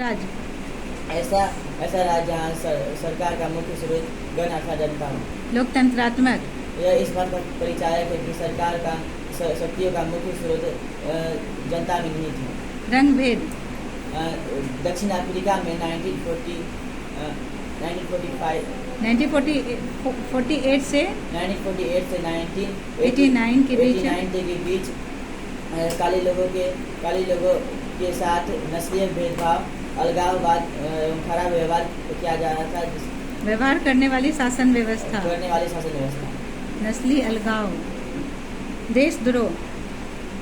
राज ऐसा ऐसा राज्य जहाँ सरकार का मुख्य स्रोत गण अर्थात जनता हो। लोकतंत्रात्मक यह इस बात का परिचायक है कि सरकार का शक्तियों का मुख्य स्रोत जनता में निहित है। रंग भेद दक्षिण अफ्रीका में 1945 1948 से 1948 से 89 के बीच 89 के बीच काले लोगों के साथ नस्लीय भेदभाव, अलगाववाद एवं खराब व्यवहार किया जा रहा था। व्यवहार करने वाली शासन व्यवस्था, नस्ली अलगाव, देशद्रोह,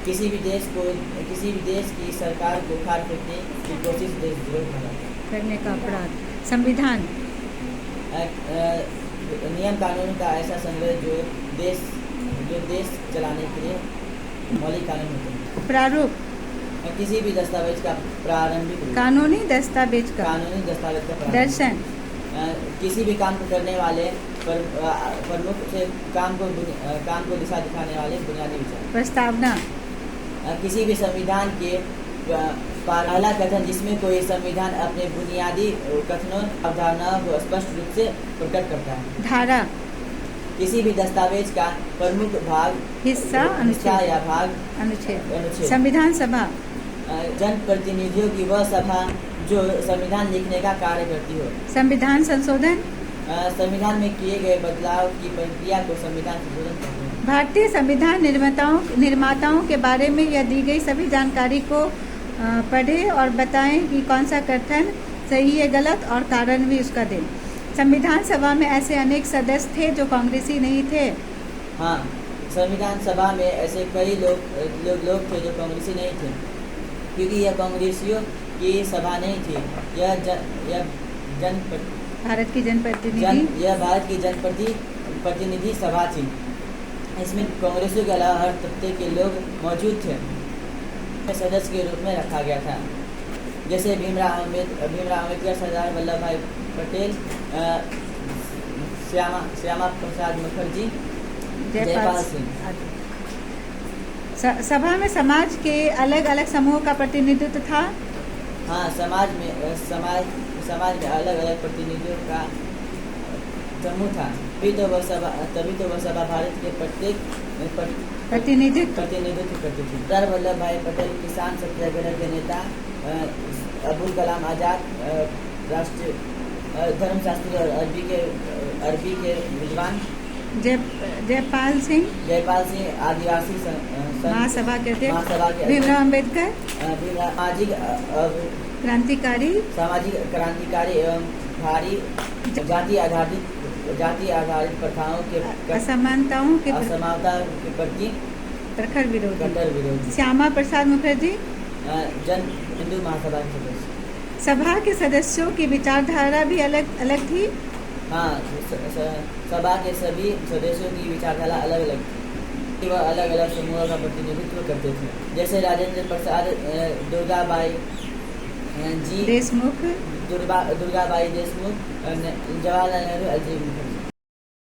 किसी भी देश की सरकार को खार फेंकने की कोशिश देशद्रोह करने का अपराध। संविधान नियम कानून का ऐसा संग्रह जो देश चलाने के लिए मौलिक कानून होते हैं। प्रारूप किसी भी दस्तावेज का प्रारंभिक कानूनी दस्तावेज का प्रारंभिक। दर्शन किसी भी काम को करने वाले प्रमुख से काम को दिशा दिखाने वाले बुनियादी विचार। प्रस्तावना किसी भी संविधान के पहला कथन जिसमें कोई संविधान अपने बुनियादी कथनों अवधारणाओं को स्पष्ट रूप से प्रकट करता है। धारा किसी भी दस्तावेज का प्रमुख भाग, हिस्सा या भाग, अनुच्छेद। संविधान सभा जनप्रतिनिधियों की वह सभा जो संविधान लिखने का कार्य करती हो। संविधान संशोधन संविधान में किए गए बदलाव की प्रक्रिया को संविधान संशोधन कहते हैं। भारतीय संविधान निर्माताओं के बारे में यह दी गई सभी जानकारी को पढ़ें और बताएं कि कौन सा कथन सही है गलत और कारण भी उसका दें। संविधान सभा में ऐसे अनेक सदस्य थे जो कांग्रेसी नहीं थे। हाँ, संविधान सभा में ऐसे कई लोग थे जो कांग्रेसी नहीं थे, क्योंकि यह कांग्रेसियों की सभा नहीं थी। भारत की जनप्रतिनिधि सभा थी। इसमें कांग्रेसियों के अलावा हर तबके के लोग मौजूद थे। सदस्य के रूप में रखा गया था, जैसे भीमराव अम्बेडकर, सरदार वल्लभ भाई पटेल, श्यामा प्रसाद मुखर्जी, जयपाल सिंह। सभा में समाज के अलग अलग समूहों का प्रतिनिधित्व था। हाँ, समाज में अलग अलग प्रतिनिधियों का समूह था। तभी तो वह सभा भारत के प्रत्येक प्रतिनिधित्व करती थी। सरदार वल्लभ भाई पटेल किसान सत्याग्रह के नेता, अबुल कलाम आजाद राष्ट्रीय धर्मशास्त्री और अरबी के विद्वान, जयपाल सिंह आदिवासी महासभा के महासभा भीमराव अम्बेडकर सामाजिक क्रांतिकारी एवं भारी जाति आधारित प्रथाओं के असमानताओं के प्रति प्रखर विरोधी। श्यामा प्रसाद मुखर्जी जन हिंदू महासभा के सदस्य। सभा के सदस्यों की विचारधारा भी अलग अलग थी। हाँ, सभा के सभी सदस्यों की विचारधारा अलग अलग थी। वह अलग अलग समूहों का प्रतिनिधित्व करते थे, जैसे राजेंद्र प्रसाद, दुर्गाबाई देशमुख, जवाहरलाल नेहरू, अजीब मुखर्जी।